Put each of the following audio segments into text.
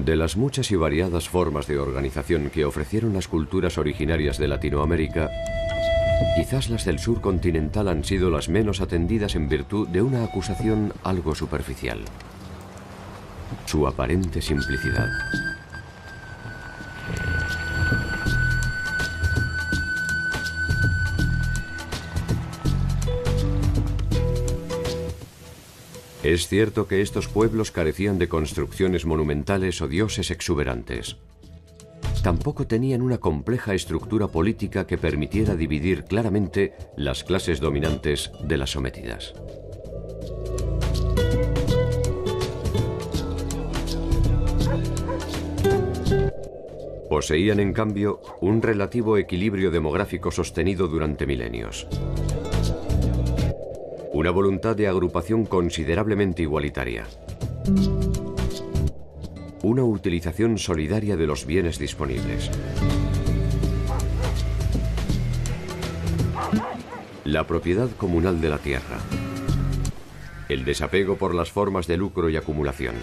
De las muchas y variadas formas de organización que ofrecieron las culturas originarias de Latinoamérica, quizás las del sur continental han sido las menos atendidas en virtud de una acusación algo superficial: su aparente simplicidad. Es cierto que estos pueblos carecían de construcciones monumentales o dioses exuberantes. Tampoco tenían una compleja estructura política que permitiera dividir claramente las clases dominantes de las sometidas. Poseían, en cambio, un relativo equilibrio demográfico sostenido durante milenios. Una voluntad de agrupación considerablemente igualitaria. Una utilización solidaria de los bienes disponibles. La propiedad comunal de la tierra. El desapego por las formas de lucro y acumulación.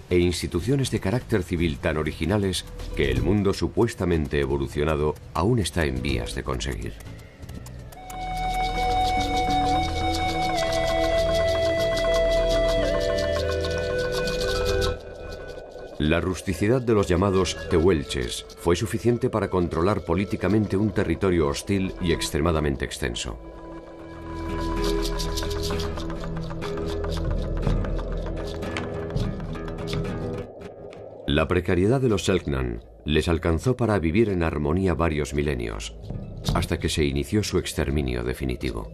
E instituciones de carácter civil tan originales que el mundo supuestamente evolucionado aún está en vías de conseguir. La rusticidad de los llamados tehuelches fue suficiente para controlar políticamente un territorio hostil y extremadamente extenso. La precariedad de los Selknam les alcanzó para vivir en armonía varios milenios, hasta que se inició su exterminio definitivo.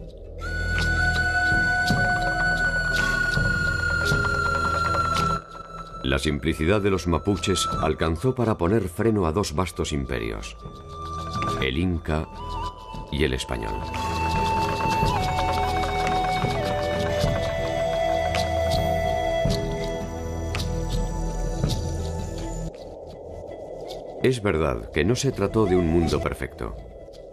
La simplicidad de los mapuches alcanzó para poner freno a dos vastos imperios: el inca y el español. Es verdad que no se trató de un mundo perfecto,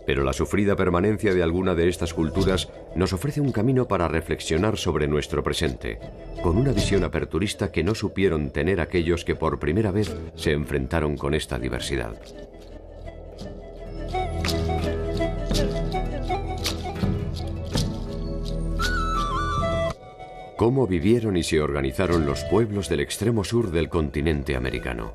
pero la sufrida permanencia de alguna de estas culturas nos ofrece un camino para reflexionar sobre nuestro presente, con una visión aperturista que no supieron tener aquellos que por primera vez se enfrentaron con esta diversidad. ¿Cómo vivieron y se organizaron los pueblos del extremo sur del continente americano?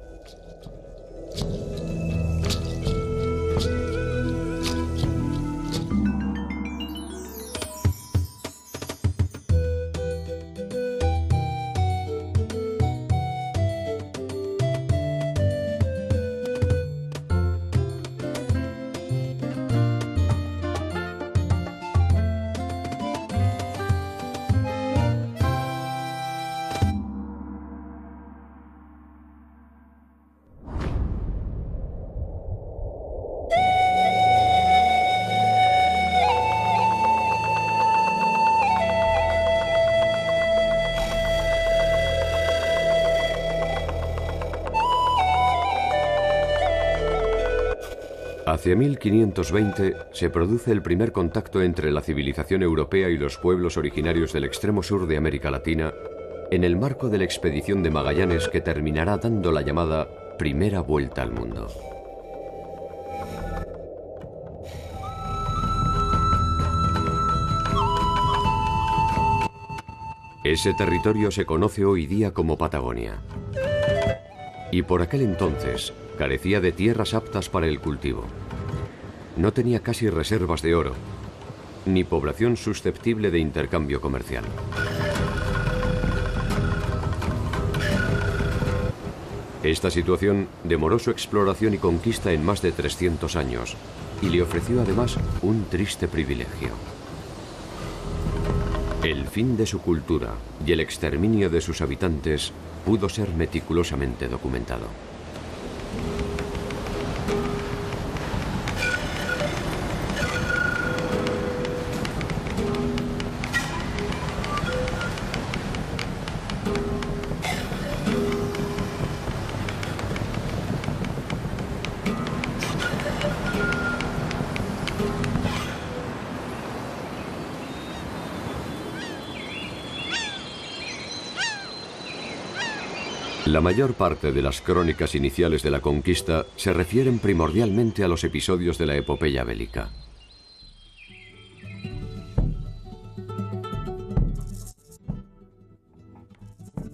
Hacia 1520 se produce el primer contacto entre la civilización europea y los pueblos originarios del extremo sur de América Latina en el marco de la expedición de Magallanes que terminará dando la llamada Primera Vuelta al Mundo. Ese territorio se conoce hoy día como Patagonia. Y por aquel entonces carecía de tierras aptas para el cultivo. No tenía casi reservas de oro, ni población susceptible de intercambio comercial. Esta situación demoró su exploración y conquista en más de 300 años y le ofreció además un triste privilegio: el fin de su cultura y el exterminio de sus habitantes pudo ser meticulosamente documentado. La mayor parte de las crónicas iniciales de la conquista se refieren primordialmente a los episodios de la epopeya bélica.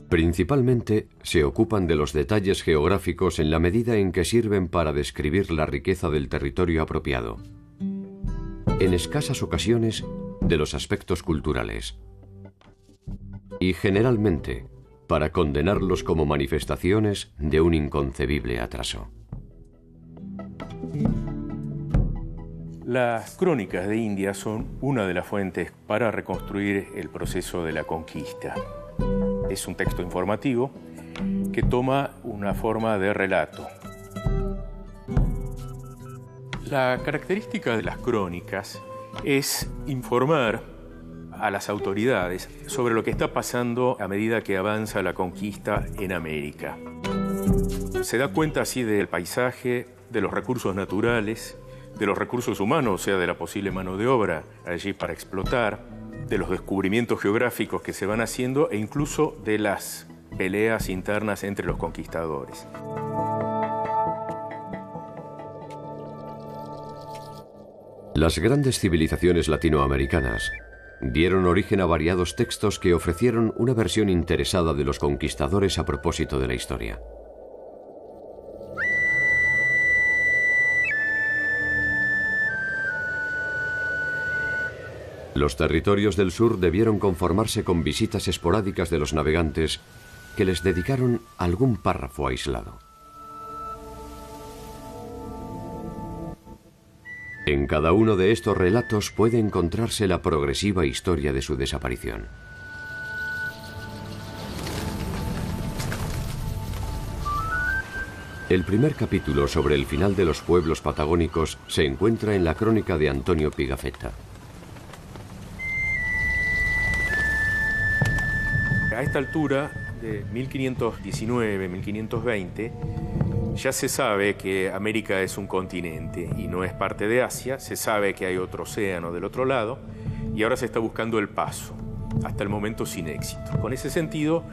Principalmente se ocupan de los detalles geográficos en la medida en que sirven para describir la riqueza del territorio apropiado. En escasas ocasiones, de los aspectos culturales. Y generalmente, para condenarlos como manifestaciones de un inconcebible atraso. Las crónicas de India son una de las fuentes para reconstruir el proceso de la conquista. Es un texto informativo que toma una forma de relato. La característica de las crónicas es informar a las autoridades sobre lo que está pasando a medida que avanza la conquista en América. Se da cuenta así del paisaje, de los recursos naturales, de los recursos humanos, o sea, de la posible mano de obra allí para explotar, de los descubrimientos geográficos que se van haciendo e incluso de las peleas internas entre los conquistadores. Las grandes civilizaciones latinoamericanas dieron origen a variados textos que ofrecieron una versión interesada de los conquistadores a propósito de la historia. Los territorios del sur debieron conformarse con visitas esporádicas de los navegantes que les dedicaron algún párrafo aislado. En cada uno de estos relatos puede encontrarse la progresiva historia de su desaparición. El primer capítulo sobre el final de los pueblos patagónicos se encuentra en la crónica de Antonio Pigafetta. A esta altura, de 1519-1520, ya se sabe que América es un continente y no es parte de Asia, se sabe que hay otro océano del otro lado y ahora se está buscando el paso, hasta el momento sin éxito. Con ese sentido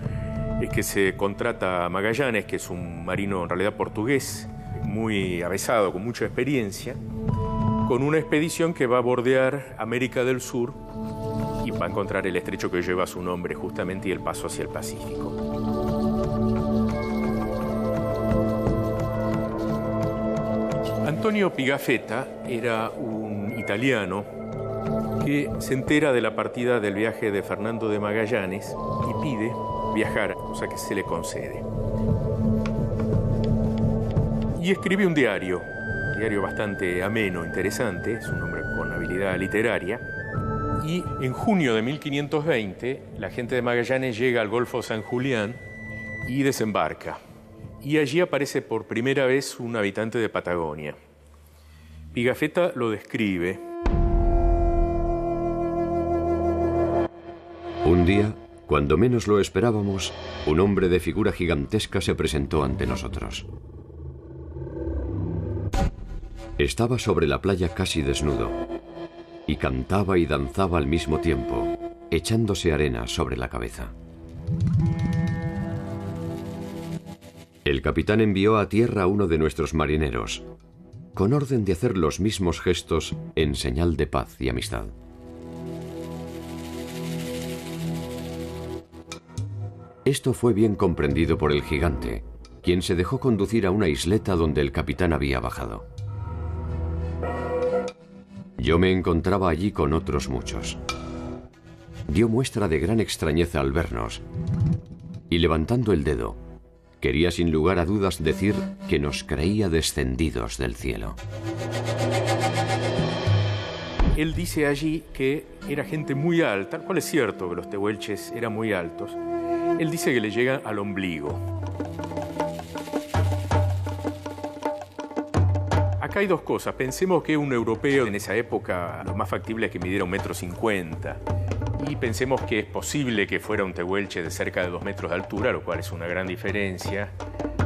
es que se contrata a Magallanes, que es un marino en realidad portugués, muy avesado, con mucha experiencia, con una expedición que va a bordear América del Sur y va a encontrar el estrecho que lleva su nombre justamente y el paso hacia el Pacífico. Antonio Pigafetta era un italiano que se entera de la partida del viaje de Fernando de Magallanes y pide viajar, cosa que se le concede. Y escribe un diario bastante ameno, interesante, es un hombre con habilidad literaria. Y en junio de 1520, la gente de Magallanes llega al Golfo San Julián y desembarca. Y allí aparece por primera vez un habitante de Patagonia. Pigafetta lo describe. Un día, cuando menos lo esperábamos, un hombre de figura gigantesca se presentó ante nosotros. Estaba sobre la playa casi desnudo y cantaba y danzaba al mismo tiempo, echándose arena sobre la cabeza. El capitán envió a tierra a uno de nuestros marineros, con orden de hacer los mismos gestos en señal de paz y amistad. Esto fue bien comprendido por el gigante, quien se dejó conducir a una isleta donde el capitán había bajado. Yo me encontraba allí con otros muchos. Dio muestra de gran extrañeza al vernos y, levantando el dedo, quería sin lugar a dudas decir que nos creía descendidos del cielo. Él dice allí que era gente muy alta, tal cual es cierto que los tehuelches eran muy altos. Él dice que le llegan al ombligo. Acá hay dos cosas. Pensemos que un europeo en esa época, lo más factible es que midiera 1,50 m. Y pensemos que es posible que fuera un tehuelche de cerca de 2 metros de altura, lo cual es una gran diferencia,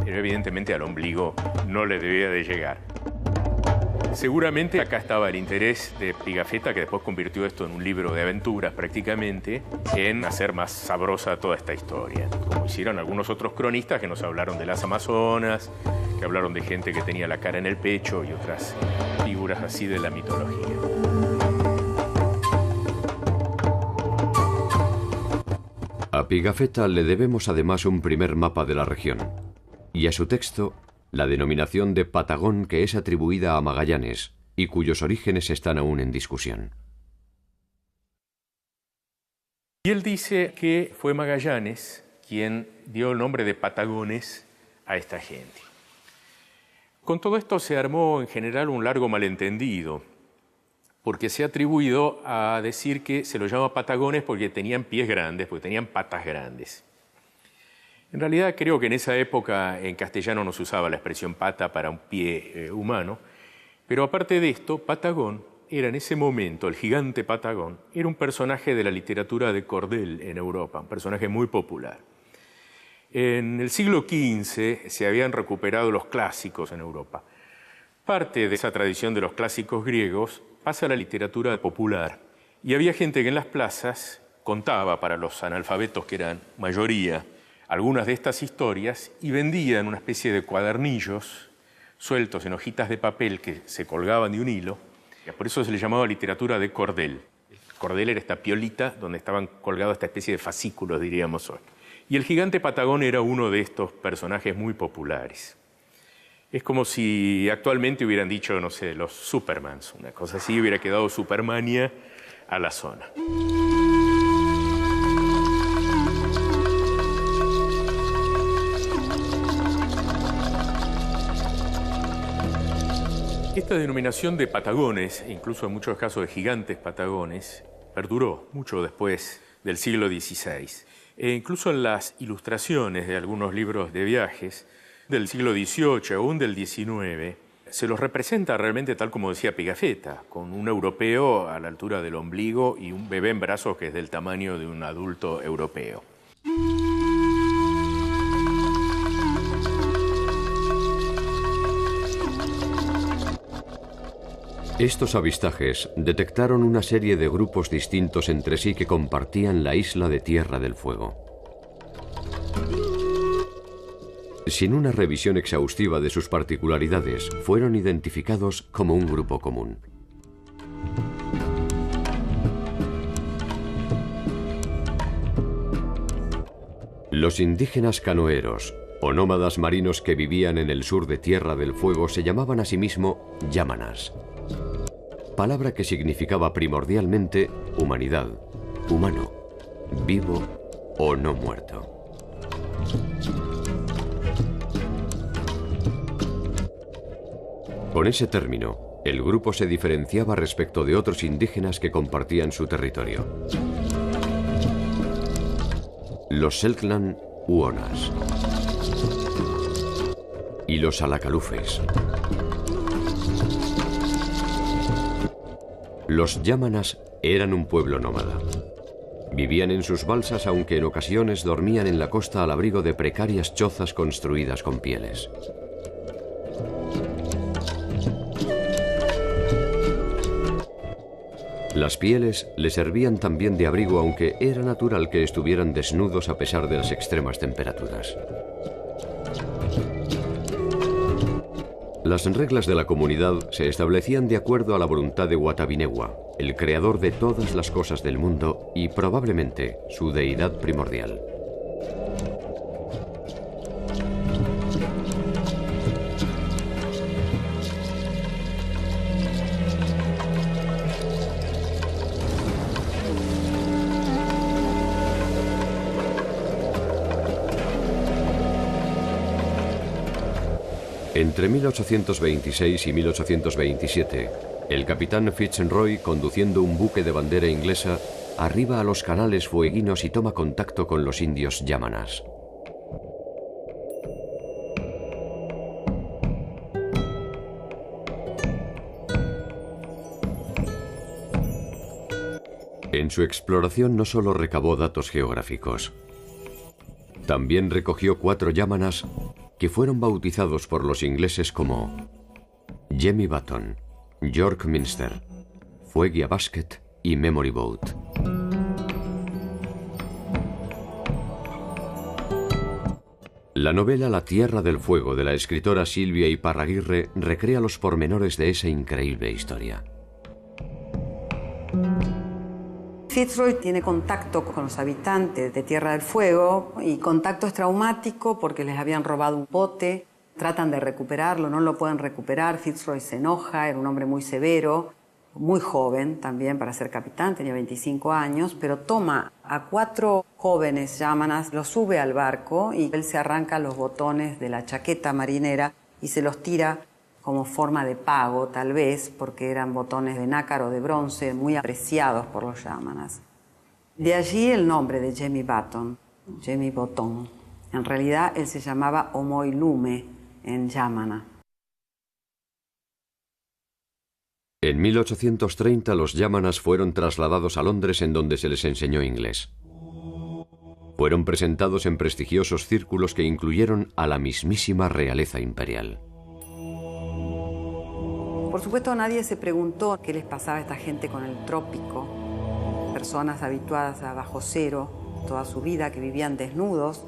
pero evidentemente al ombligo no le debía de llegar. Seguramente acá estaba el interés de Pigafetta, que después convirtió esto en un libro de aventuras prácticamente, en hacer más sabrosa toda esta historia, como hicieron algunos otros cronistas que nos hablaron de las Amazonas, que hablaron de gente que tenía la cara en el pecho y otras figuras así de la mitología. A Pigafetta le debemos además un primer mapa de la región, y a su texto la denominación de Patagón, que es atribuida a Magallanes y cuyos orígenes están aún en discusión. Y él dice que fue Magallanes quien dio el nombre de Patagones a esta gente. Con todo esto se armó en general un largo malentendido, porque se ha atribuido a decir que se los llama Patagones porque tenían pies grandes, porque tenían patas grandes. En realidad creo que en esa época en castellano no se usaba la expresión pata para un pie humano, pero aparte de esto, Patagón era en ese momento, el gigante Patagón, era un personaje de la literatura de cordel en Europa, un personaje muy popular. En el siglo XV se habían recuperado los clásicos en Europa. Parte de esa tradición de los clásicos griegos pasa a la literatura popular, y había gente que en las plazas contaba para los analfabetos, que eran mayoría, algunas de estas historias y vendían una especie de cuadernillos sueltos en hojitas de papel que se colgaban de un hilo. Por eso se le llamaba literatura de cordel. El cordel era esta piolita donde estaban colgados esta especie de fascículos, diríamos hoy. Y el gigante Patagón era uno de estos personajes muy populares. Es como si actualmente hubieran dicho, no sé, los Supermans, una cosa así, hubiera quedado Supermania a la zona. Esta denominación de Patagones, incluso en muchos casos de gigantes Patagones, perduró mucho después del siglo XVI. E incluso en las ilustraciones de algunos libros de viajes del siglo XVIII, aún del XIX, se los representa realmente tal como decía Pigafetta, con un europeo a la altura del ombligo y un bebé en brazos que es del tamaño de un adulto europeo. Estos avistajes detectaron una serie de grupos distintos entre sí que compartían la isla de Tierra del Fuego. Sin una revisión exhaustiva de sus particularidades, fueron identificados como un grupo común. Los indígenas canoeros, o nómadas marinos que vivían en el sur de Tierra del Fuego, se llamaban a sí mismos yámanas, palabra que significaba primordialmente humanidad, humano, vivo o no muerto. Con ese término, el grupo se diferenciaba respecto de otros indígenas que compartían su territorio. Los Selknam Huonas y los Alacalufes. Los yámanas eran un pueblo nómada. Vivían en sus balsas, aunque en ocasiones dormían en la costa al abrigo de precarias chozas construidas con pieles. Las pieles les servían también de abrigo, aunque era natural que estuvieran desnudos a pesar de las extremas temperaturas. Las reglas de la comunidad se establecían de acuerdo a la voluntad de Watabinewa, el creador de todas las cosas del mundo y probablemente su deidad primordial. Entre 1826 y 1827, el capitán Fitzroy, conduciendo un buque de bandera inglesa, arriba a los canales fueguinos y toma contacto con los indios yámanas. En su exploración no solo recabó datos geográficos, también recogió 4 yámanas que fueron bautizados por los ingleses como Jemmy Button, York Minster, Fuegia Basket y Memory Boat. La novela La Tierra del Fuego de la escritora Silvia Iparraguirre recrea los pormenores de esa increíble historia. Fitzroy tiene contacto con los habitantes de Tierra del Fuego y contacto es traumático porque les habían robado un bote, tratan de recuperarlo, no lo pueden recuperar, Fitzroy se enoja, era un hombre muy severo, muy joven también para ser capitán, tenía 25 años, pero toma a 4 jóvenes yámanas, los sube al barco y él se arranca los botones de la chaqueta marinera y se los tira como forma de pago, tal vez, porque eran botones de nácar o de bronce muy apreciados por los yámanas. De allí el nombre de Jemmy Button, Jemmy Botón. En realidad él se llamaba Omoilume en yámana. En 1830 los yámanas fueron trasladados a Londres, en donde se les enseñó inglés. Fueron presentados en prestigiosos círculos que incluyeron a la mismísima realeza imperial. Por supuesto, nadie se preguntó qué les pasaba a esta gente con el trópico. Personas habituadas a bajo cero toda su vida, que vivían desnudos,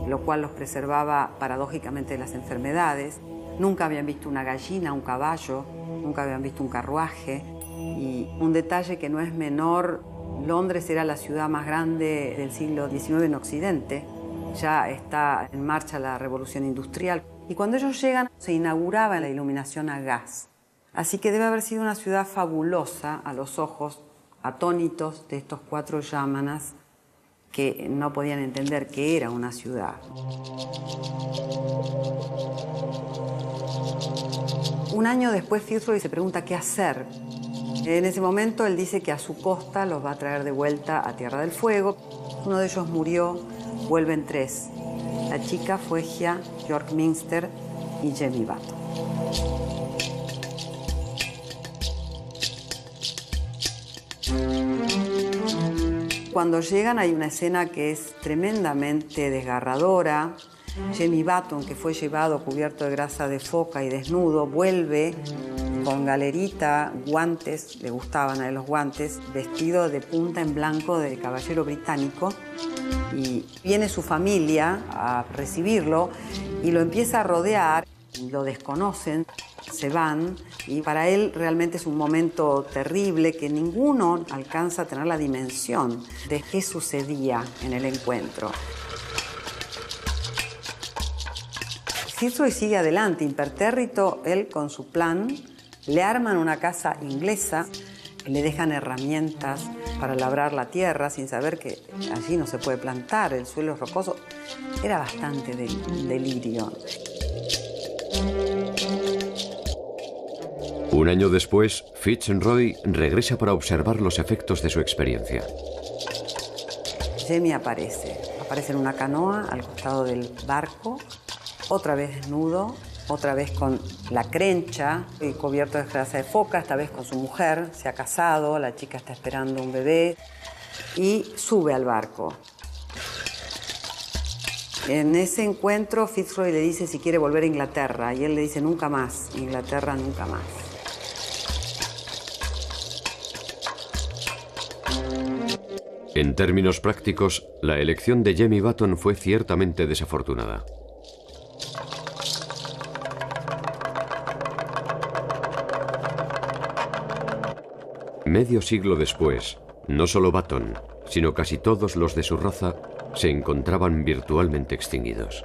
lo cual los preservaba paradójicamente de las enfermedades. Nunca habían visto una gallina, un caballo, nunca habían visto un carruaje. Y un detalle que no es menor, Londres era la ciudad más grande del siglo XIX en Occidente. Ya está en marcha la revolución industrial. Y cuando ellos llegan, se inauguraba la iluminación a gas. Así que debe haber sido una ciudad fabulosa a los ojos atónitos de estos 4 yámanas que no podían entender que era una ciudad. Un año después Fitzroy se pregunta qué hacer. En ese momento él dice que a su costa los va a traer de vuelta a Tierra del Fuego. Uno de ellos murió, vuelven 3. La chica, Fuegia, York Minster y Jemmy Button. Cuando llegan hay una escena que es tremendamente desgarradora. Jemmy Button, que fue llevado cubierto de grasa de foca y desnudo, vuelve con galerita, guantes, le gustaban a él los guantes, vestido de punta en blanco de caballero británico. Y viene su familia a recibirlo y lo empieza a rodear, lo desconocen, se van y para él realmente es un momento terrible que ninguno alcanza a tener la dimensión de qué sucedía en el encuentro. Fitzroy sigue adelante, impertérrito, él con su plan, le arman una casa inglesa, le dejan herramientas para labrar la tierra sin saber que allí no se puede plantar, el suelo es rocoso. Era bastante delirio. Un año después, Fitzroy regresa para observar los efectos de su experiencia. Jemmy aparece en una canoa al costado del barco, otra vez desnudo, otra vez con la crencha y cubierto de grasa de foca, esta vez con su mujer, se ha casado, la chica está esperando un bebé y sube al barco. En ese encuentro, Fitzroy le dice si quiere volver a Inglaterra y él le dice nunca más, Inglaterra nunca más. En términos prácticos, la elección de Jemmy Button fue ciertamente desafortunada. Medio siglo después, no solo Button, sino casi todos los de su raza se encontraban virtualmente extinguidos.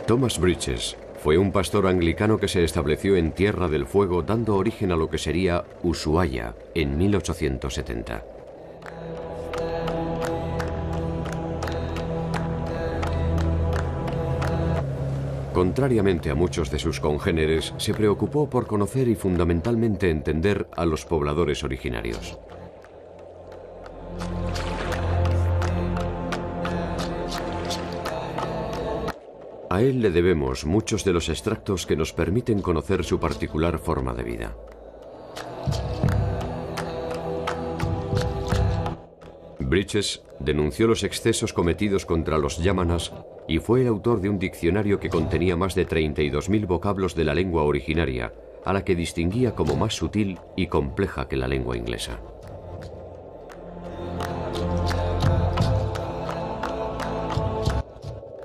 Thomas Bridges fue un pastor anglicano que se estableció en Tierra del Fuego, dando origen a lo que sería Ushuaia en 1870. Contrariamente a muchos de sus congéneres, se preocupó por conocer y fundamentalmente entender a los pobladores originarios. A él le debemos muchos de los extractos que nos permiten conocer su particular forma de vida. Bridges denunció los excesos cometidos contra los yámanas y fue el autor de un diccionario que contenía más de 32.000 vocablos de la lengua originaria, a la que distinguía como más sutil y compleja que la lengua inglesa.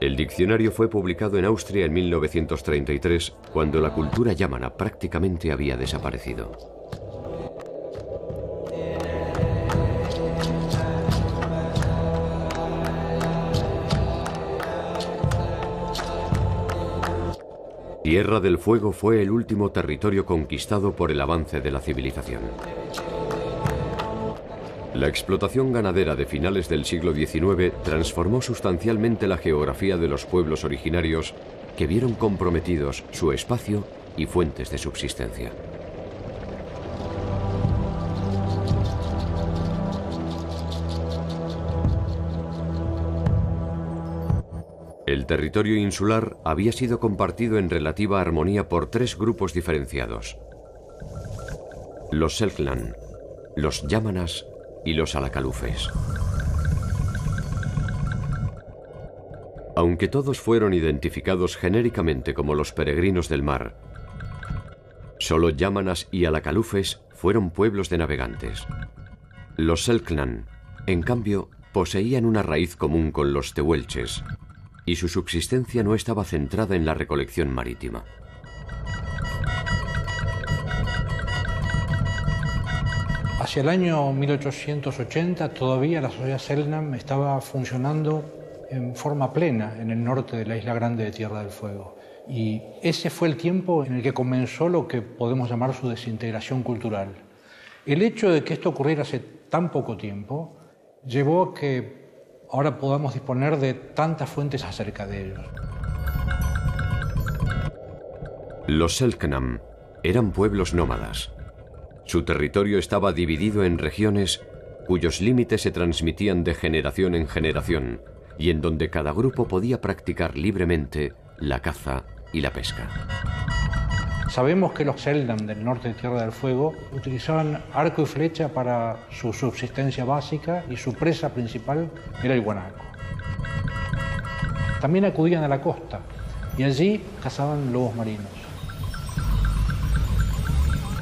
El diccionario fue publicado en Austria en 1933, cuando la cultura yámana prácticamente había desaparecido. Tierra del Fuego fue el último territorio conquistado por el avance de la civilización. La explotación ganadera de finales del siglo XIX transformó sustancialmente la geografía de los pueblos originarios, que vieron comprometidos su espacio y fuentes de subsistencia. El territorio insular había sido compartido en relativa armonía por tres grupos diferenciados: los Selknam, los yámanas y los alacalufes. Aunque todos fueron identificados genéricamente como los peregrinos del mar, solo yámanas y alacalufes fueron pueblos de navegantes. Los Selknam, en cambio, poseían una raíz común con los tehuelches, y su subsistencia no estaba centrada en la recolección marítima. Hacia el año 1880 todavía la sociedad Selknam estaba funcionando en forma plena en el norte de la isla grande de Tierra del Fuego. Y ese fue el tiempo en el que comenzó lo que podemos llamar su desintegración cultural. El hecho de que esto ocurriera hace tan poco tiempo llevó a que ahora podamos disponer de tantas fuentes acerca de ellos. Los Selknam eran pueblos nómadas. Su territorio estaba dividido en regiones cuyos límites se transmitían de generación en generación y en donde cada grupo podía practicar libremente la caza y la pesca. Sabemos que los Selknam del norte de Tierra del Fuego utilizaban arco y flecha para su subsistencia básica y su presa principal era el guanaco. También acudían a la costa y allí cazaban lobos marinos.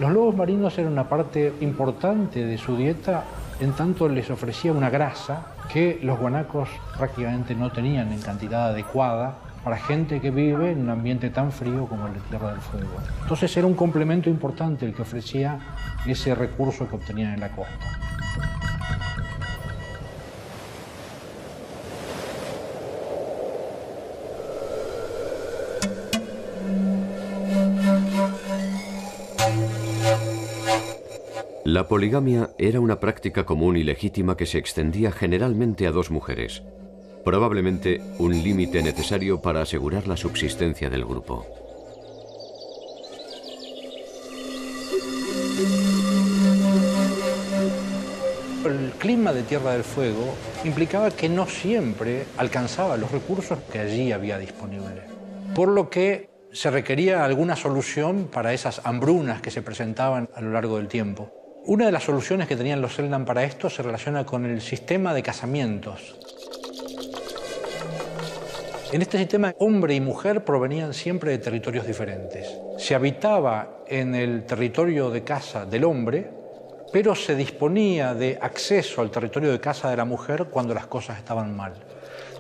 Los lobos marinos eran una parte importante de su dieta, en tanto les ofrecía una grasa que los guanacos prácticamente no tenían en cantidad adecuada para gente que vive en un ambiente tan frío como el de Tierra del Fuego. Entonces era un complemento importante el que ofrecía ese recurso que obtenían en la costa. La poligamia era una práctica común y legítima que se extendía generalmente a dos mujeres, probablemente un límite necesario para asegurar la subsistencia del grupo. El clima de Tierra del Fuego implicaba que no siempre alcanzaba los recursos que allí había disponibles, por lo que se requería alguna solución para esas hambrunas que se presentaban a lo largo del tiempo. Una de las soluciones que tenían los Selknam para esto se relaciona con el sistema de casamientos. En este sistema, hombre y mujer provenían siempre de territorios diferentes. Se habitaba en el territorio de caza del hombre, pero se disponía de acceso al territorio de caza de la mujer cuando las cosas estaban mal.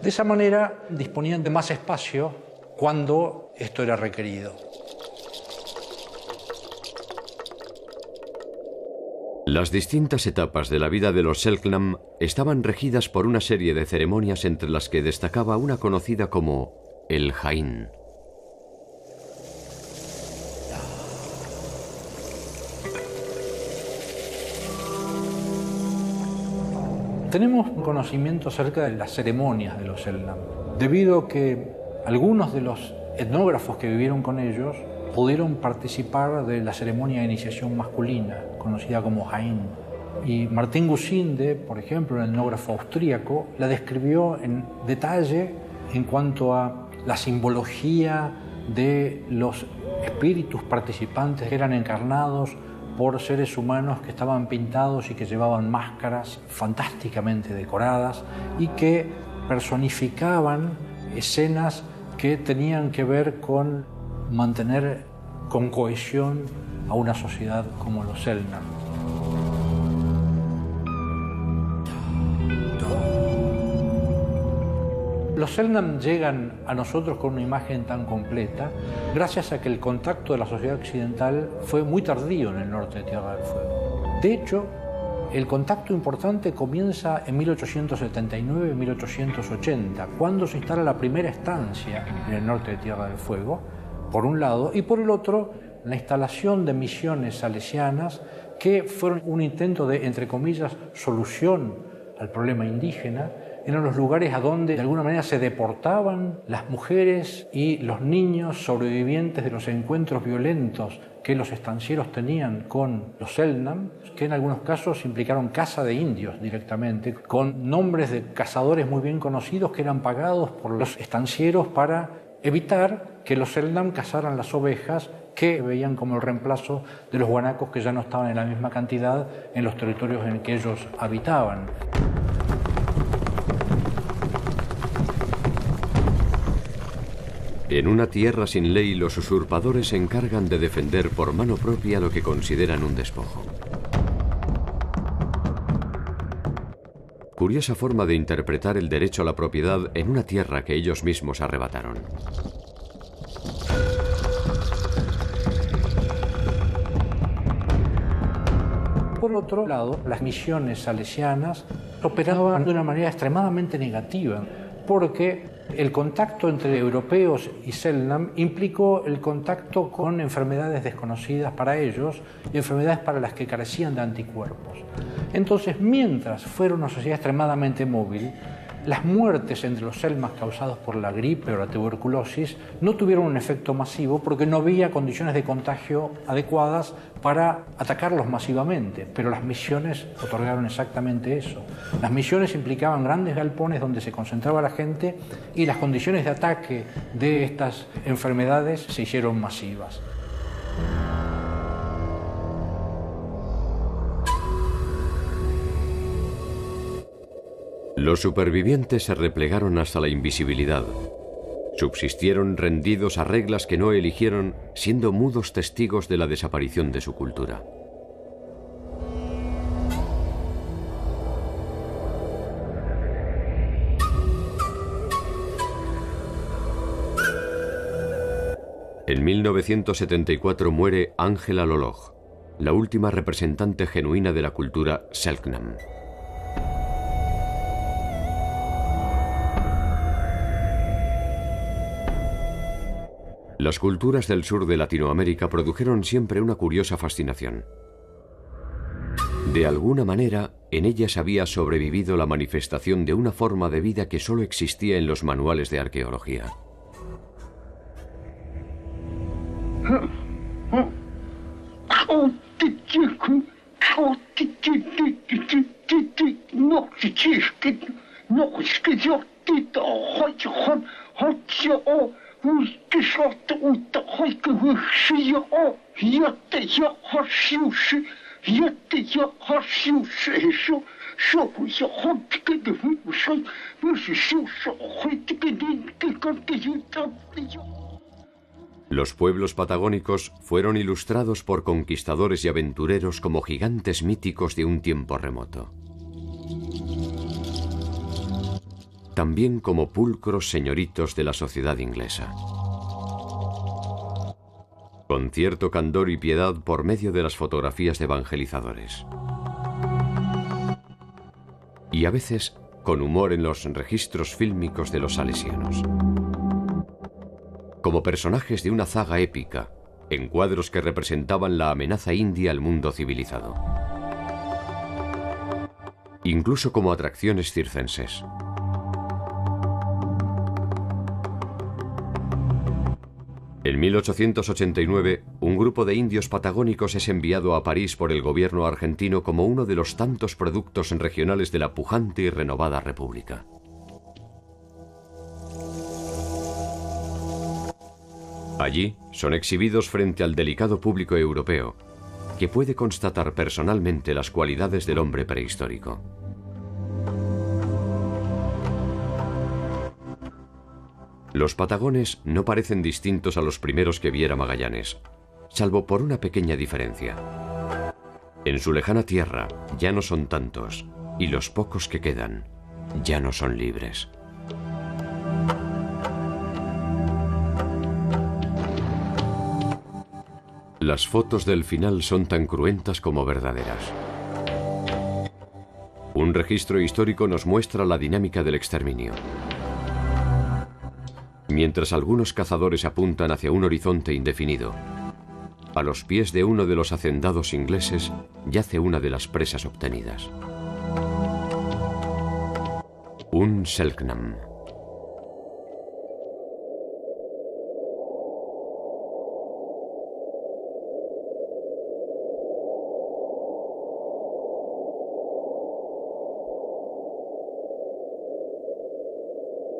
De esa manera disponían de más espacio cuando esto era requerido. Las distintas etapas de la vida de los Selknam estaban regidas por una serie de ceremonias entre las que destacaba una conocida como el Jain. Tenemos un conocimiento acerca de las ceremonias de los Selknam, debido a que algunos de los etnógrafos que vivieron con ellos pudieron participar de la ceremonia de iniciación masculina, conocida como Jain. Y Martín Gusinde, por ejemplo, el etnógrafo austríaco, la describió en detalle en cuanto a la simbología de los espíritus participantes que eran encarnados por seres humanos que estaban pintados y que llevaban máscaras fantásticamente decoradas y que personificaban escenas que tenían que ver con mantener con cohesión a una sociedad como los Selknam. Los Selknam llegan a nosotros con una imagen tan completa gracias a que el contacto de la sociedad occidental fue muy tardío en el norte de Tierra del Fuego. De hecho, el contacto importante comienza en 1879-1880, cuando se instala la primera estancia en el norte de Tierra del Fuego, por un lado, y por el otro, la instalación de misiones salesianas que fueron un intento de, entre comillas, solución al problema indígena. Eran los lugares a donde de alguna manera se deportaban las mujeres y los niños sobrevivientes de los encuentros violentos que los estancieros tenían con los Selknam, que en algunos casos implicaron caza de indios directamente, con nombres de cazadores muy bien conocidos que eran pagados por los estancieros para evitar que los Selknam cazaran las ovejas que veían como el reemplazo de los guanacos que ya no estaban en la misma cantidad en los territorios en que ellos habitaban. En una tierra sin ley, los usurpadores se encargan de defender por mano propia lo que consideran un despojo. Curiosa forma de interpretar el derecho a la propiedad en una tierra que ellos mismos arrebataron. Por otro lado, las misiones salesianas operaban de una manera extremadamente negativa, porque el contacto entre europeos y Selknam implicó el contacto con enfermedades desconocidas para ellos y enfermedades para las que carecían de anticuerpos. Entonces, mientras fuera una sociedad extremadamente móvil, las muertes entre los Selknam causadas por la gripe o la tuberculosis no tuvieron un efecto masivo porque no había condiciones de contagio adecuadas para atacarlos masivamente, pero las misiones otorgaron exactamente eso. Las misiones implicaban grandes galpones donde se concentraba la gente y las condiciones de ataque de estas enfermedades se hicieron masivas. Los supervivientes se replegaron hasta la invisibilidad. Subsistieron rendidos a reglas que no eligieron, siendo mudos testigos de la desaparición de su cultura. En 1974 muere Angela Lolog, la última representante genuina de la cultura Selknam. Las culturas del sur de Latinoamérica produjeron siempre una curiosa fascinación. De alguna manera, en ellas había sobrevivido la manifestación de una forma de vida que solo existía en los manuales de arqueología. Los pueblos patagónicos fueron ilustrados por conquistadores y aventureros como gigantes míticos de un tiempo remoto. También como pulcros señoritos de la sociedad inglesa. Con cierto candor y piedad por medio de las fotografías de evangelizadores. Y a veces con humor en los registros fílmicos de los salesianos. Como personajes de una zaga épica, en cuadros que representaban la amenaza india al mundo civilizado. Incluso como atracciones circenses. En 1889, un grupo de indios patagónicos es enviado a París por el gobierno argentino como uno de los tantos productos regionales de la pujante y renovada república. Allí son exhibidos frente al delicado público europeo, que puede constatar personalmente las cualidades del hombre prehistórico. Los patagones no parecen distintos a los primeros que viera Magallanes, salvo por una pequeña diferencia. En su lejana tierra ya no son tantos, y los pocos que quedan ya no son libres. Las fotos del final son tan cruentas como verdaderas. Un registro histórico nos muestra la dinámica del exterminio. Mientras algunos cazadores apuntan hacia un horizonte indefinido, a los pies de uno de los hacendados ingleses yace una de las presas obtenidas. Un Selknam.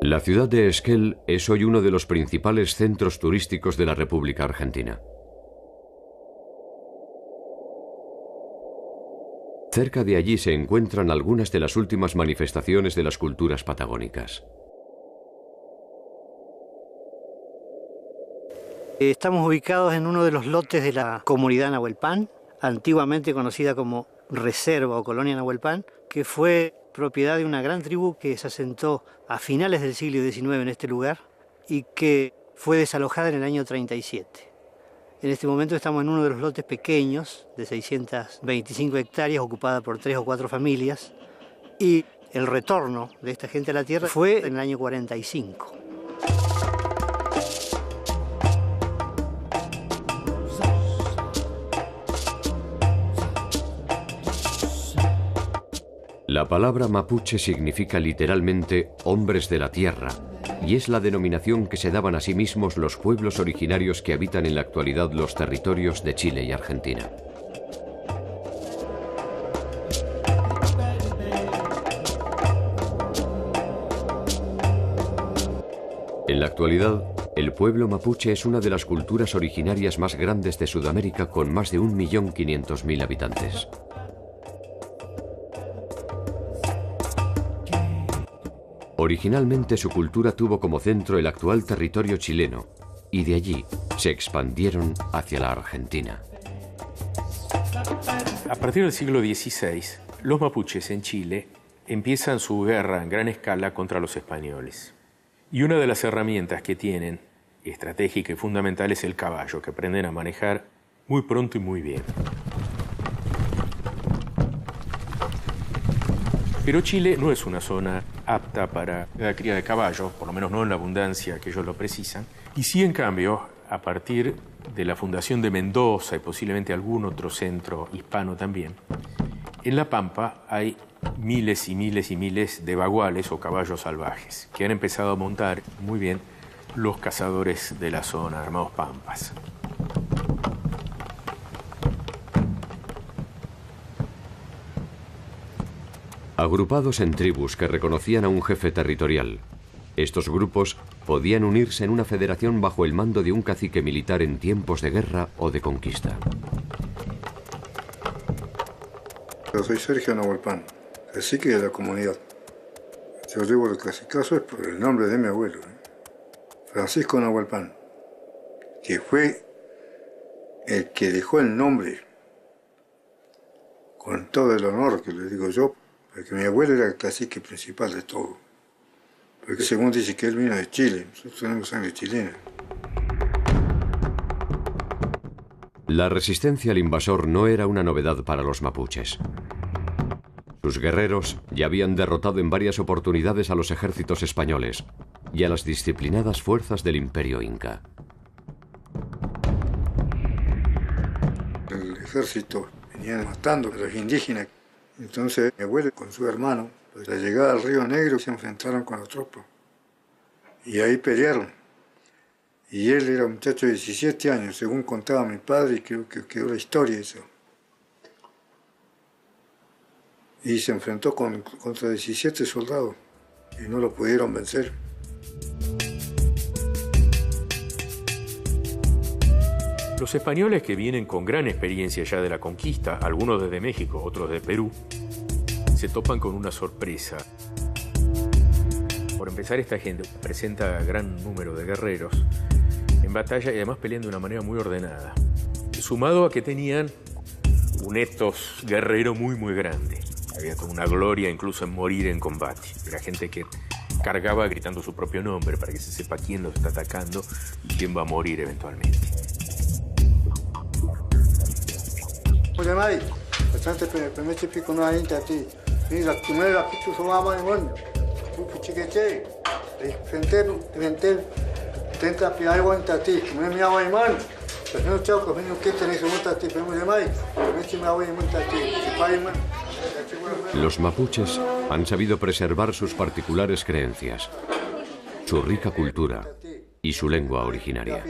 La ciudad de Esquel es hoy uno de los principales centros turísticos de la República Argentina. Cerca de allí se encuentran algunas de las últimas manifestaciones de las culturas patagónicas. Estamos ubicados en uno de los lotes de la comunidad Nahuelpan, antiguamente conocida como Reserva o Colonia Nahuelpan, que fue propiedad de una gran tribu que se asentó a finales del siglo XIX en este lugar y que fue desalojada en el año 37. En este momento estamos en uno de los lotes pequeños de 625 hectáreas ocupada por 3 o 4 familias y el retorno de esta gente a la tierra fue en el año 45. La palabra mapuche significa literalmente hombres de la tierra y es la denominación que se daban a sí mismos los pueblos originarios que habitan en la actualidad los territorios de Chile y Argentina. En la actualidad, el pueblo mapuche es una de las culturas originarias más grandes de Sudamérica con más de 1.500.000 habitantes. Originalmente su cultura tuvo como centro el actual territorio chileno y de allí se expandieron hacia la Argentina. A partir del siglo XVI, los mapuches en Chile empiezan su guerra en gran escala contra los españoles. Y una de las herramientas que tienen, estratégica y fundamental, es el caballo, que aprenden a manejar muy pronto y muy bien. Pero Chile no es una zona apta para la cría de caballos, por lo menos no en la abundancia que ellos lo precisan. Y sí, en cambio, a partir de la fundación de Mendoza y posiblemente algún otro centro hispano también, en La Pampa hay miles y miles y miles de baguales o caballos salvajes que han empezado a montar muy bien los cazadores de la zona, armados pampas. Agrupados en tribus que reconocían a un jefe territorial, estos grupos podían unirse en una federación bajo el mando de un cacique militar en tiempos de guerra o de conquista. Yo soy Sergio Nahuelpan, cacique de la comunidad. Yo llevo el cacicazo es por el nombre de mi abuelo, Francisco Nahuelpan, que fue el que dejó el nombre, con todo el honor que le digo yo, porque mi abuelo era el cacique principal de todo. Porque según dice que él vino de Chile, nosotros tenemos sangre chilena. La resistencia al invasor no era una novedad para los mapuches. Sus guerreros ya habían derrotado en varias oportunidades a los ejércitos españoles y a las disciplinadas fuerzas del Imperio Inca. El ejército venía matando a los indígenas. Entonces mi abuelo con su hermano, pues, a la llegada al Río Negro se enfrentaron con la tropa. Y ahí pelearon. Y él era un muchacho de 17 años, según contaba mi padre, y creo que quedó la historia eso. Y se enfrentó contra 17 soldados y no lo pudieron vencer. Los españoles, que vienen con gran experiencia ya de la conquista, algunos desde México, otros de Perú, se topan con una sorpresa. Por empezar, esta gente presenta gran número de guerreros en batalla y además pelean de una manera muy ordenada. Sumado a que tenían un ethos guerrero muy, muy grande. Había toda una gloria incluso en morir en combate. Era gente que cargaba gritando su propio nombre para que se sepa quién los está atacando y quién va a morir eventualmente. Oye, May, bastante primer pico no hay a ti. Mira, tu madre la pichu su mamá en bueno. Tu chiquete, frente, tenta pi algo en ti. Tu me agua en mano. Pero no chao, que vengo que tenés un tati, pero de May, me me agua en tati. Si pai man. Los mapuches han sabido preservar sus particulares creencias, su rica cultura y su lengua originaria.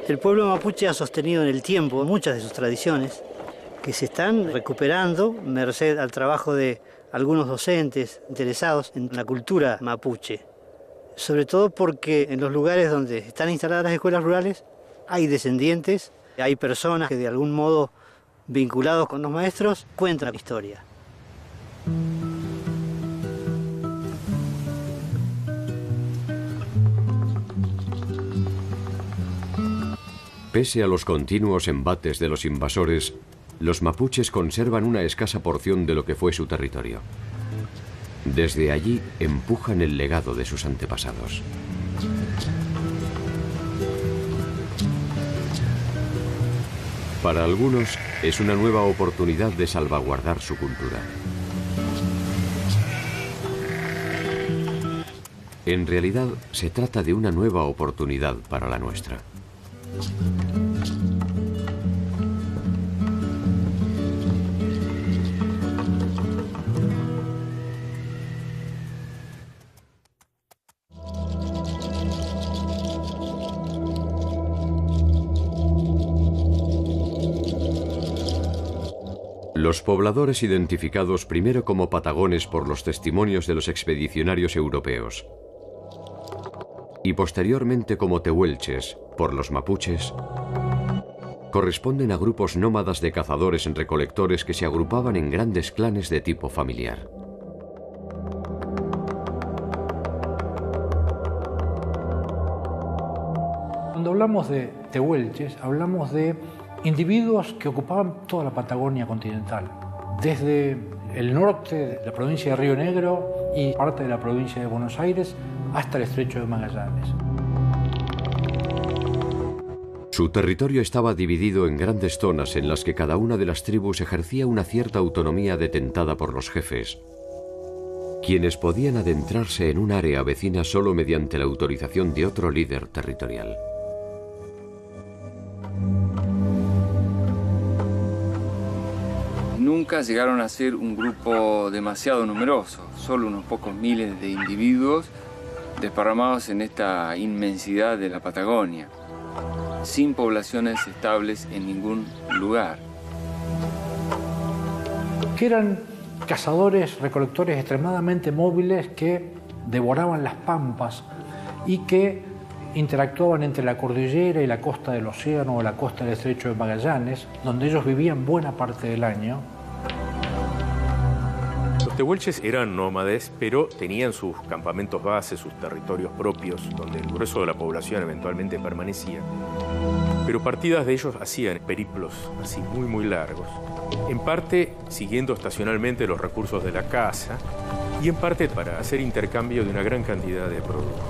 El pueblo mapuche ha sostenido en el tiempo muchas de sus tradiciones que se están recuperando merced al trabajo de algunos docentes interesados en la cultura mapuche. Sobre todo porque en los lugares donde están instaladas las escuelas rurales hay descendientes, hay personas que de algún modo vinculados con los maestros cuentan la historia. Pese a los continuos embates de los invasores, los mapuches conservan una escasa porción de lo que fue su territorio. Desde allí empujan el legado de sus antepasados. Para algunos es una nueva oportunidad de salvaguardar su cultura. En realidad se trata de una nueva oportunidad para la nuestra. Los pobladores identificados primero como patagones por los testimonios de los expedicionarios europeos y posteriormente como tehuelches por los mapuches, corresponden a grupos nómadas de cazadores-recolectores que se agrupaban en grandes clanes de tipo familiar. Cuando hablamos de tehuelches, hablamos de individuos que ocupaban toda la Patagonia continental, desde el norte de la provincia de Río Negro y parte de la provincia de Buenos Aires hasta el estrecho de Magallanes. Su territorio estaba dividido en grandes zonas en las que cada una de las tribus ejercía una cierta autonomía detentada por los jefes, quienes podían adentrarse en un área vecina solo mediante la autorización de otro líder territorial. Nunca llegaron a ser un grupo demasiado numeroso, solo unos pocos miles de individuos desparramados en esta inmensidad de la Patagonia, sin poblaciones estables en ningún lugar. Que eran cazadores, recolectores extremadamente móviles que devoraban las pampas y que interactuaban entre la cordillera y la costa del océano o la costa del estrecho de Magallanes, donde ellos vivían buena parte del año. Los tehuelches eran nómades, pero tenían sus campamentos base, sus territorios propios, donde el grueso de la población eventualmente permanecía. Pero partidas de ellos hacían periplos así muy, muy largos, en parte siguiendo estacionalmente los recursos de la caza y en parte para hacer intercambio de una gran cantidad de productos.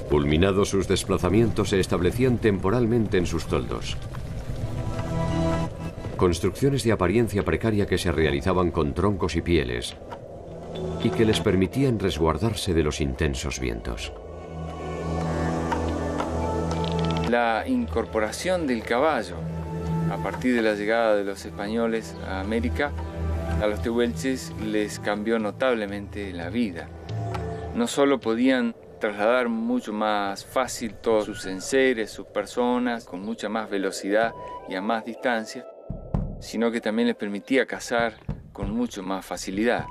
Culminados sus desplazamientos, se establecían temporalmente en sus toldos. Construcciones de apariencia precaria que se realizaban con troncos y pieles y que les permitían resguardarse de los intensos vientos. La incorporación del caballo, a partir de la llegada de los españoles a América, a los tehuelches les cambió notablemente la vida. No solo podían trasladar mucho más fácil todos sus enseres, sus personas, con mucha más velocidad y a más distancia, sino que también les permitía cazar con mucho más facilidad.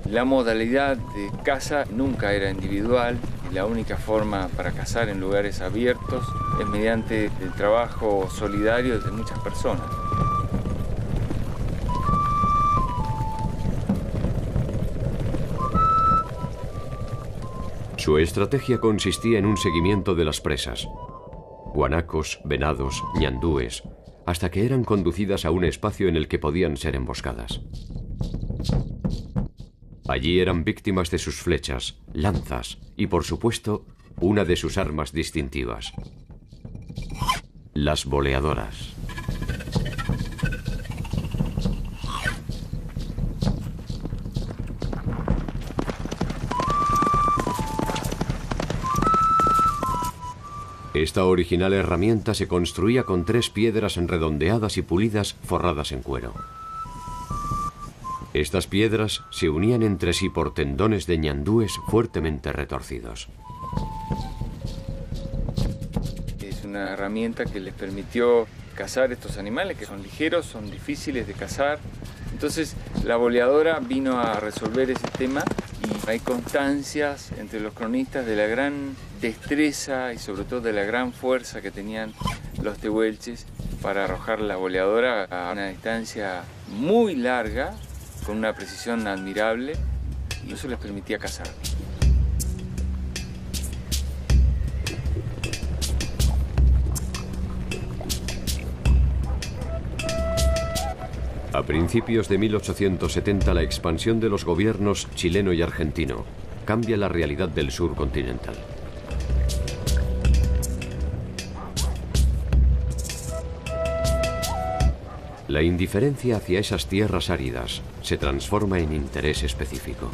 La modalidad de caza nunca era individual y la única forma para cazar en lugares abiertos es mediante el trabajo solidario de muchas personas. Su estrategia consistía en un seguimiento de las presas, guanacos, venados, ñandúes, hasta que eran conducidas a un espacio en el que podían ser emboscadas. Allí eran víctimas de sus flechas, lanzas y, por supuesto, una de sus armas distintivas: las boleadoras. Esta original herramienta se construía con 3 piedras redondeadas y pulidas forradas en cuero. Estas piedras se unían entre sí por tendones de ñandúes fuertemente retorcidos. Es una herramienta que les permitió cazar estos animales que son ligeros, son difíciles de cazar. Entonces la boleadora vino a resolver ese tema y hay constancias entre los cronistas de la gran destreza y sobre todo de la gran fuerza que tenían los tehuelches para arrojar la boleadora a una distancia muy larga, con una precisión admirable, y eso les permitía cazar. A principios de 1870, la expansión de los gobiernos chileno y argentino cambia la realidad del sur continental. La indiferencia hacia esas tierras áridas se transforma en interés específico.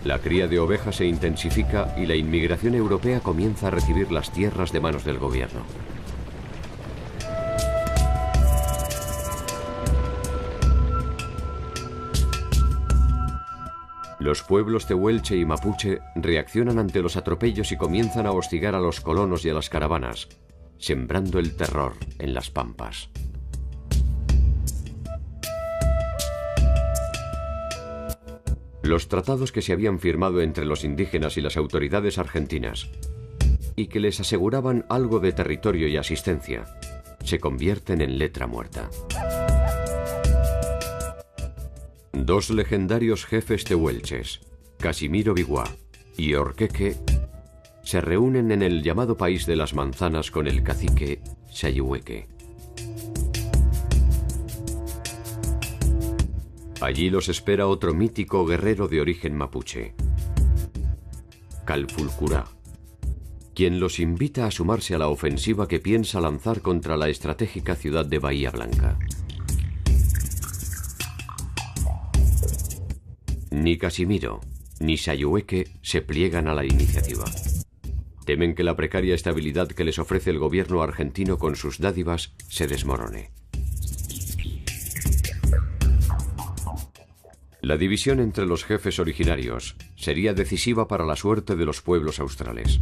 La cría de ovejas se intensifica y la inmigración europea comienza a recibir las tierras de manos del gobierno. Los pueblos tehuelche y mapuche reaccionan ante los atropellos y comienzan a hostigar a los colonos y a las caravanas, sembrando el terror en las pampas. Los tratados que se habían firmado entre los indígenas y las autoridades argentinas, y que les aseguraban algo de territorio y asistencia, se convierten en letra muerta. 2 legendarios jefes tehuelches, Casimiro Biguá y Orqueque, se reúnen en el llamado País de las Manzanas con el cacique Sayhueque. Allí los espera otro mítico guerrero de origen mapuche, Calfulcurá, quien los invita a sumarse a la ofensiva que piensa lanzar contra la estratégica ciudad de Bahía Blanca. Ni Casimiro ni Sayhueque se pliegan a la iniciativa. Temen que la precaria estabilidad que les ofrece el gobierno argentino con sus dádivas se desmorone. La división entre los jefes originarios sería decisiva para la suerte de los pueblos australes.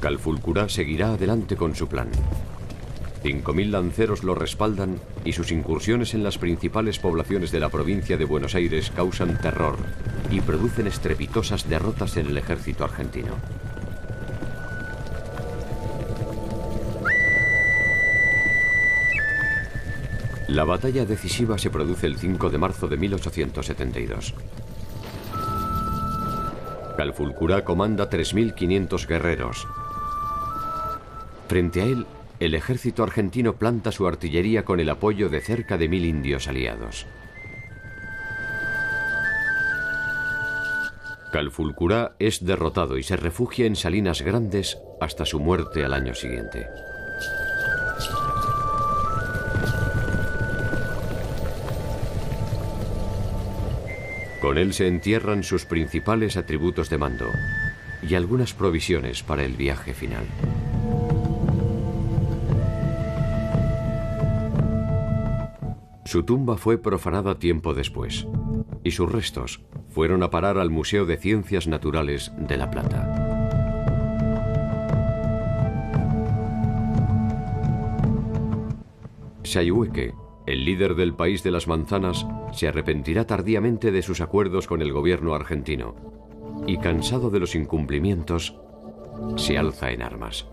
Calfulcurá seguirá adelante con su plan. 5.000 lanceros lo respaldan y sus incursiones en las principales poblaciones de la provincia de Buenos Aires causan terror y producen estrepitosas derrotas en el ejército argentino. La batalla decisiva se produce el 5 de marzo de 1872. Calfulcurá comanda 3.500 guerreros. Frente a él, el ejército argentino planta su artillería con el apoyo de cerca de 1.000 indios aliados. Calfulcurá es derrotado y se refugia en Salinas Grandes hasta su muerte al año siguiente. Con él se entierran sus principales atributos de mando y algunas provisiones para el viaje final. Su tumba fue profanada tiempo después, y sus restos fueron a parar al Museo de Ciencias Naturales de La Plata. Sayhueque, el líder del país de las manzanas, se arrepentirá tardíamente de sus acuerdos con el gobierno argentino y, cansado de los incumplimientos, se alza en armas.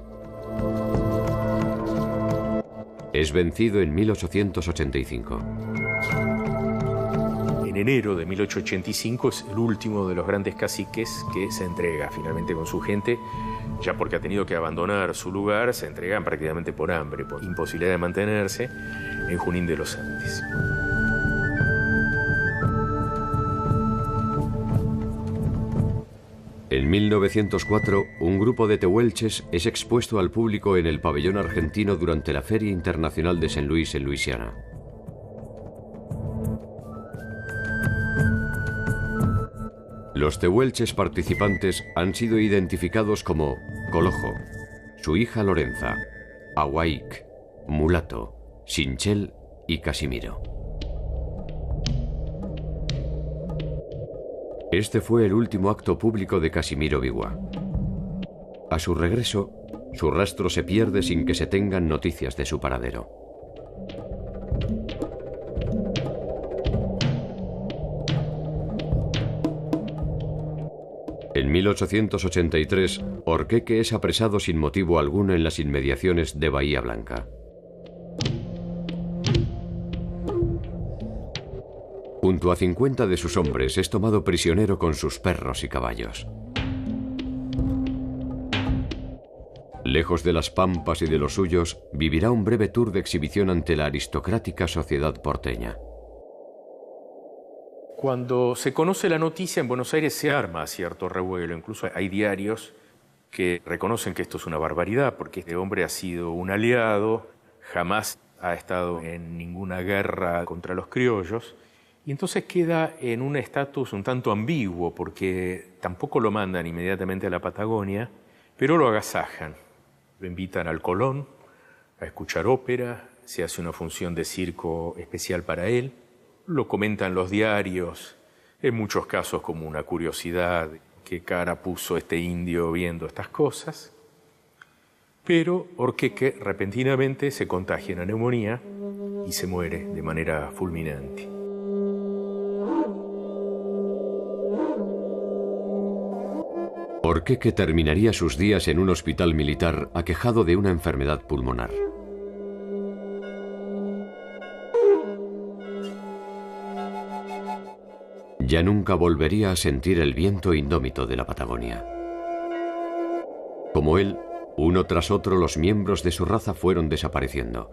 Es vencido en 1885. En enero de 1885 es el último de los grandes caciques que se entrega finalmente con su gente, ya porque ha tenido que abandonar su lugar, se entregan prácticamente por hambre, por imposibilidad de mantenerse, en Junín de los Andes. En 1904, un grupo de tehuelches es expuesto al público en el pabellón argentino durante la Feria Internacional de Saint Louis en Luisiana. Los tehuelches participantes han sido identificados como Colojo, su hija Lorenza, Ahuaic, Mulato, Sinchel y Casimiro. Este fue el último acto público de Casimiro Biwa. A su regreso, su rastro se pierde sin que se tengan noticias de su paradero. En 1883, Orqueque es apresado sin motivo alguno en las inmediaciones de Bahía Blanca. Junto a 50 de sus hombres es tomado prisionero con sus perros y caballos. Lejos de las pampas y de los suyos, vivirá un breve tour de exhibición ante la aristocrática sociedad porteña. Cuando se conoce la noticia, en Buenos Aires se arma cierto revuelo. Incluso hay diarios que reconocen que esto es una barbaridad, porque este hombre ha sido un aliado, jamás ha estado en ninguna guerra contra los criollos, y entonces queda en un estatus un tanto ambiguo, porque tampoco lo mandan inmediatamente a la Patagonia, pero lo agasajan. Lo invitan al Colón a escuchar ópera, se hace una función de circo especial para él, lo comentan los diarios, en muchos casos como una curiosidad, qué cara puso este indio viendo estas cosas. Pero Orqueque repentinamente se contagia una neumonía y se muere de manera fulminante. Orqueque terminaría sus días en un hospital militar aquejado de una enfermedad pulmonar. Ya nunca volvería a sentir el viento indómito de la Patagonia. Como él, uno tras otro los miembros de su raza fueron desapareciendo,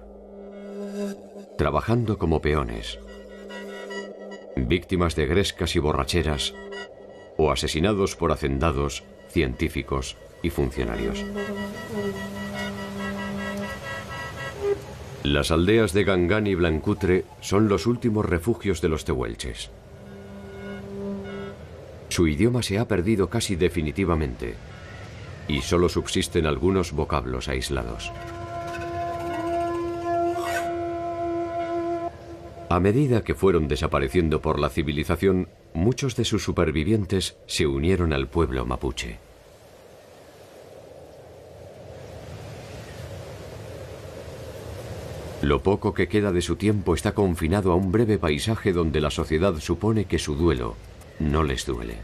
trabajando como peones, víctimas de grescas y borracheras, o asesinados por hacendados, científicos y funcionarios. Las aldeas de Gangán y Blancutre son los últimos refugios de los tehuelches. Su idioma se ha perdido casi definitivamente y solo subsisten algunos vocablos aislados. A medida que fueron desapareciendo por la civilización, muchos de sus supervivientes se unieron al pueblo mapuche. Lo poco que queda de su tiempo está confinado a un breve paisaje donde la sociedad supone que su duelo no les duele.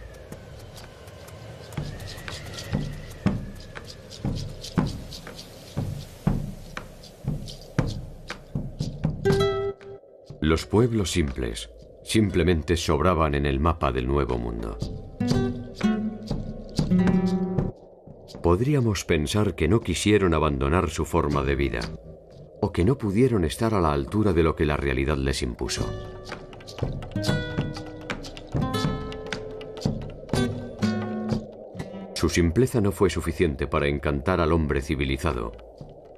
Los pueblos simples simplemente sobraban en el mapa del Nuevo Mundo. Podríamos pensar que no quisieron abandonar su forma de vida, o que no pudieron estar a la altura de lo que la realidad les impuso. Su simpleza no fue suficiente para encantar al hombre civilizado,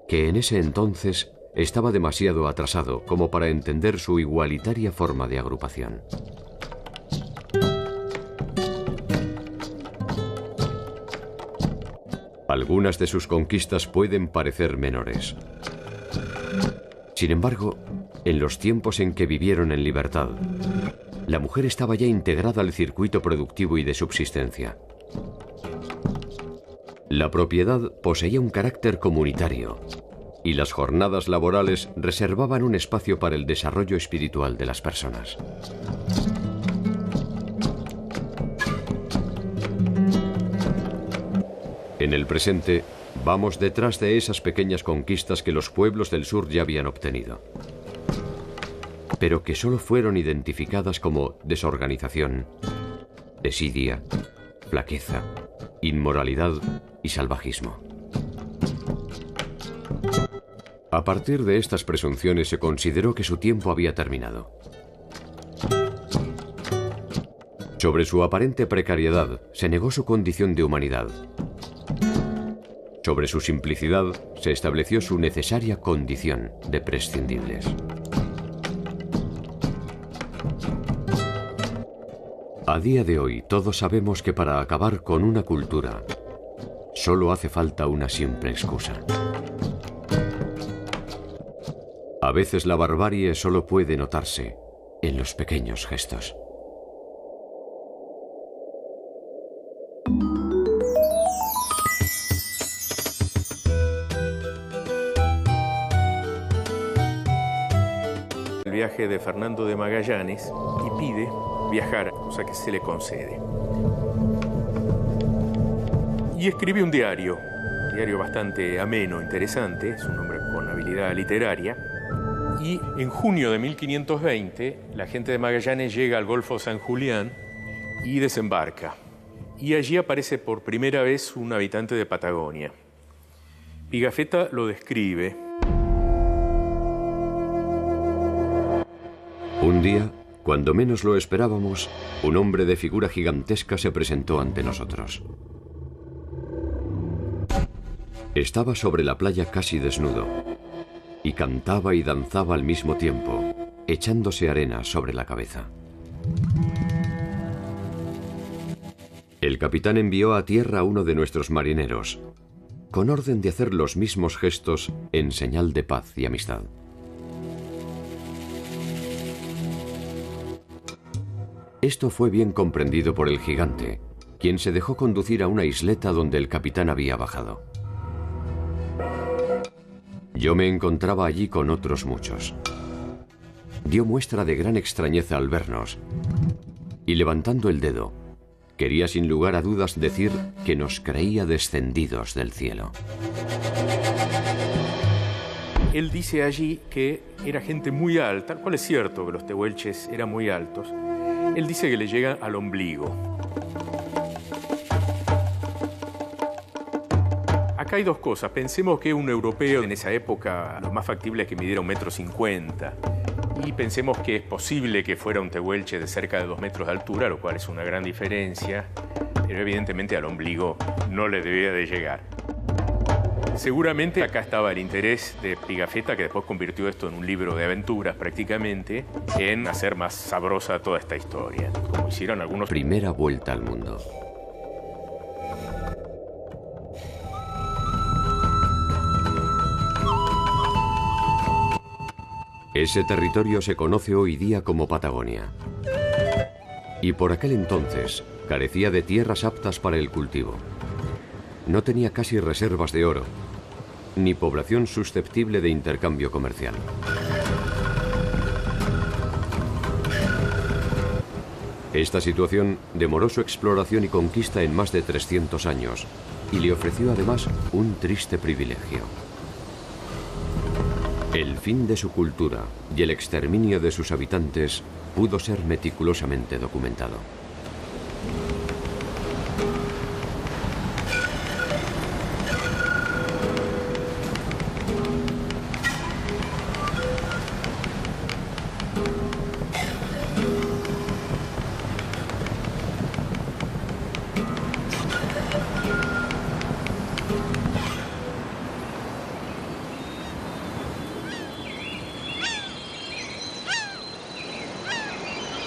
que en ese entonces estaba demasiado atrasado como para entender su igualitaria forma de agrupación. Algunas de sus conquistas pueden parecer menores. Sin embargo, en los tiempos en que vivieron en libertad, la mujer estaba ya integrada al circuito productivo y de subsistencia. La propiedad poseía un carácter comunitario y las jornadas laborales reservaban un espacio para el desarrollo espiritual de las personas. En el presente, vamos detrás de esas pequeñas conquistas que los pueblos del sur ya habían obtenido, pero que solo fueron identificadas como desorganización, desidia, flaqueza, inmoralidad y salvajismo. A partir de estas presunciones se consideró que su tiempo había terminado. Sobre su aparente precariedad se negó su condición de humanidad. Sobre su simplicidad se estableció su necesaria condición de prescindibles. A día de hoy todos sabemos que para acabar con una cultura solo hace falta una simple excusa. A veces la barbarie solo puede notarse en los pequeños gestos. El viaje de Fernando de Magallanes y pide viajar, cosa que se le concede. Y escribe un diario bastante ameno, interesante, es un hombre con habilidad literaria. Y en junio de 1520, la gente de Magallanes llega al Golfo San Julián y desembarca. Y allí aparece por primera vez un habitante de Patagonia. Pigafetta lo describe. Un día, cuando menos lo esperábamos, un hombre de figura gigantesca se presentó ante nosotros. Estaba sobre la playa casi desnudo y cantaba y danzaba al mismo tiempo, echándose arena sobre la cabeza. El capitán envió a tierra a uno de nuestros marineros, con orden de hacer los mismos gestos en señal de paz y amistad. Esto fue bien comprendido por el gigante, quien se dejó conducir a una isleta donde el capitán había bajado. Yo me encontraba allí con otros muchos. Dio muestra de gran extrañeza al vernos y, levantando el dedo, quería sin lugar a dudas decir que nos creía descendidos del cielo. Él dice allí que era gente muy alta, tal cual es cierto que los tehuelches eran muy altos. Él dice que le llegan al ombligo. Acá hay dos cosas. Pensemos que un europeo en esa época, lo más factible es que midiera 1,50 m. Y pensemos que es posible que fuera un tehuelche de cerca de 2 metros de altura, lo cual es una gran diferencia, pero evidentemente al ombligo no le debía de llegar. Seguramente acá estaba el interés de Pigafetta, que después convirtió esto en un libro de aventuras prácticamente, en hacer más sabrosa toda esta historia, como hicieron algunos. Primera vuelta al mundo. Ese territorio se conoce hoy día como Patagonia. Y por aquel entonces carecía de tierras aptas para el cultivo. No tenía casi reservas de oro, ni población susceptible de intercambio comercial. Esta situación demoró su exploración y conquista en más de 300 años y le ofreció además un triste privilegio. El fin de su cultura y el exterminio de sus habitantes pudo ser meticulosamente documentado.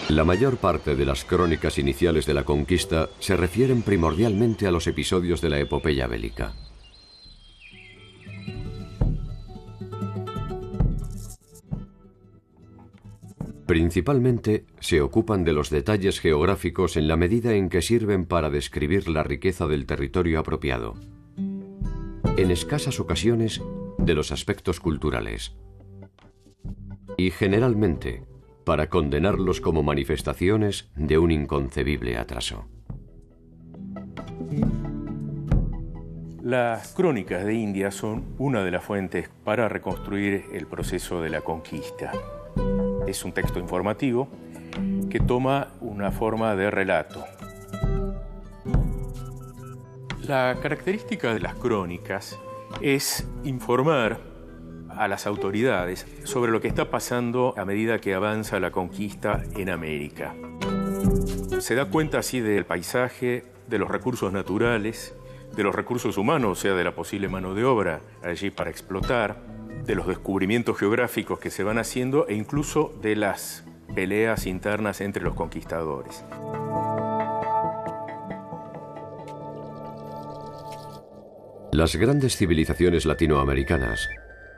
La mayor parte de las crónicas iniciales de la conquista se refieren primordialmente a los episodios de la epopeya bélica. Principalmente se ocupan de los detalles geográficos en la medida en que sirven para describir la riqueza del territorio apropiado. En escasas ocasiones, de los aspectos culturales. Y generalmente, para condenarlos como manifestaciones de un inconcebible atraso. Las crónicas de India son una de las fuentes para reconstruir el proceso de la conquista. Es un texto informativo que toma una forma de relato. La característica de las crónicas es informar a las autoridades sobre lo que está pasando a medida que avanza la conquista en América. Se da cuenta así del paisaje, de los recursos naturales, de los recursos humanos, o sea, de la posible mano de obra allí para explotar, de los descubrimientos geográficos que se van haciendo e incluso de las peleas internas entre los conquistadores. Las grandes civilizaciones latinoamericanas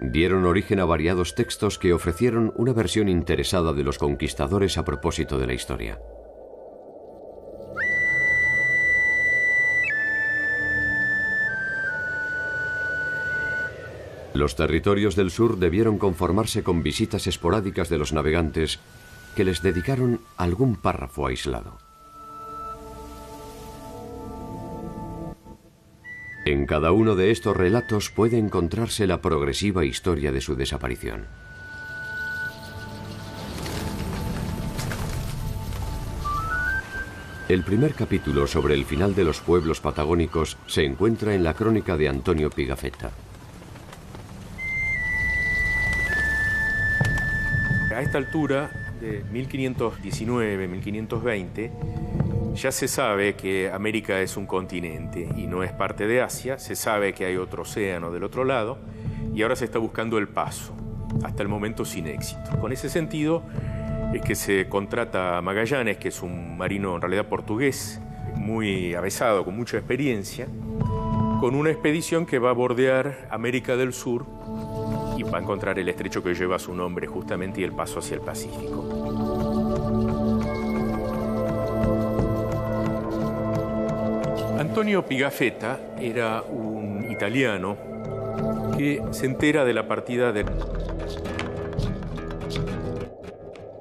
dieron origen a variados textos que ofrecieron una versión interesada de los conquistadores a propósito de la historia. Los territorios del sur debieron conformarse con visitas esporádicas de los navegantes que les dedicaron algún párrafo aislado. En cada uno de estos relatos puede encontrarse la progresiva historia de su desaparición. El primer capítulo sobre el final de los pueblos patagónicos se encuentra en la crónica de Antonio Pigafetta. A esta altura, de 1519-1520, ya se sabe que América es un continente y no es parte de Asia, se sabe que hay otro océano del otro lado y ahora se está buscando el paso, hasta el momento sin éxito. Con ese sentido es que se contrata a Magallanes, que es un marino en realidad portugués, muy avesado, con mucha experiencia, con una expedición que va a bordear América del Sur y va a encontrar el estrecho que lleva su nombre justamente y el paso hacia el Pacífico. Antonio Pigafetta era un italiano que se entera de la partida de...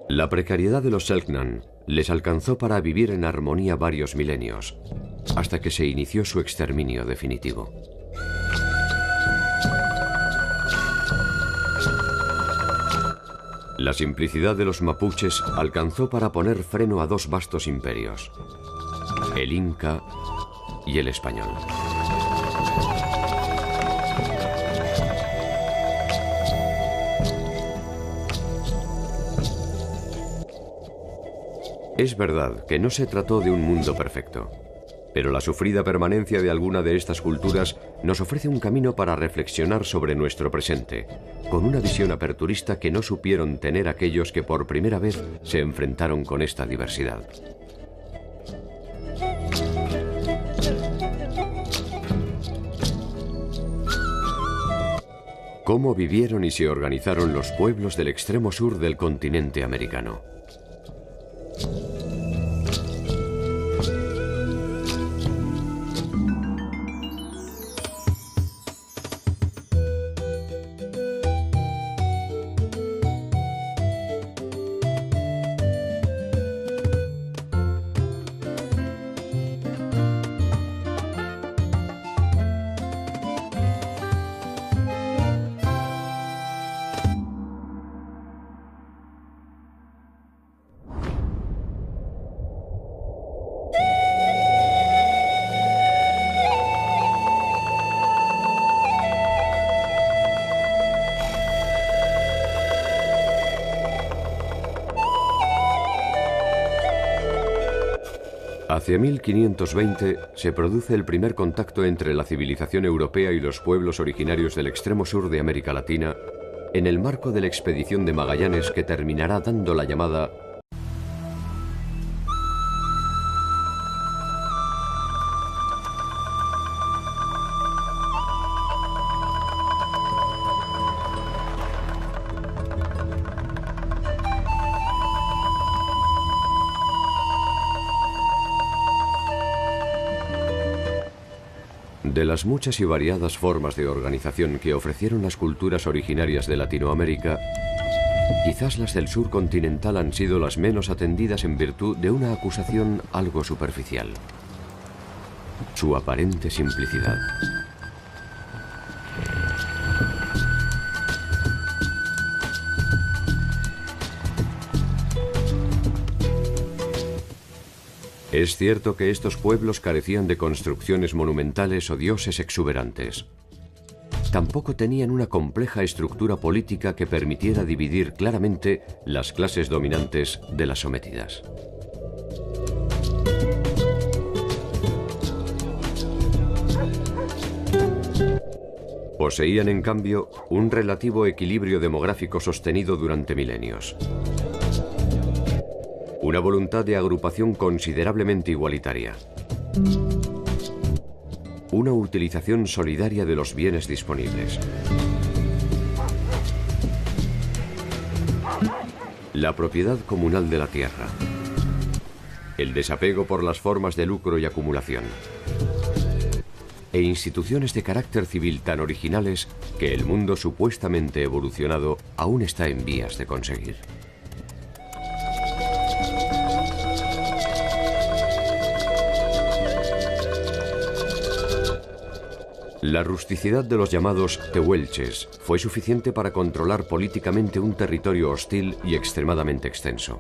La precariedad de los Selknam les alcanzó para vivir en armonía varios milenios, hasta que se inició su exterminio definitivo. La simplicidad de los mapuches alcanzó para poner freno a dos vastos imperios, el Inca y el español. Es verdad que no se trató de un mundo perfecto, pero la sufrida permanencia de alguna de estas culturas nos ofrece un camino para reflexionar sobre nuestro presente, con una visión aperturista que no supieron tener aquellos que por primera vez se enfrentaron con esta diversidad. ¿Cómo vivieron y se organizaron los pueblos del extremo sur del continente americano? Hacia 1520 se produce el primer contacto entre la civilización europea y los pueblos originarios del extremo sur de América Latina en el marco de la expedición de Magallanes que terminará dando la llamada De las muchas y variadas formas de organización que ofrecieron las culturas originarias de Latinoamérica, quizás las del sur continental han sido las menos atendidas en virtud de una acusación algo superficial: su aparente simplicidad. Es cierto que estos pueblos carecían de construcciones monumentales o dioses exuberantes. Tampoco tenían una compleja estructura política que permitiera dividir claramente las clases dominantes de las sometidas. Poseían, en cambio, un relativo equilibrio demográfico sostenido durante milenios. Una voluntad de agrupación considerablemente igualitaria. Una utilización solidaria de los bienes disponibles. La propiedad comunal de la tierra. El desapego por las formas de lucro y acumulación. E instituciones de carácter civil tan originales que el mundo supuestamente evolucionado aún está en vías de conseguir. La rusticidad de los llamados tehuelches fue suficiente para controlar políticamente un territorio hostil y extremadamente extenso.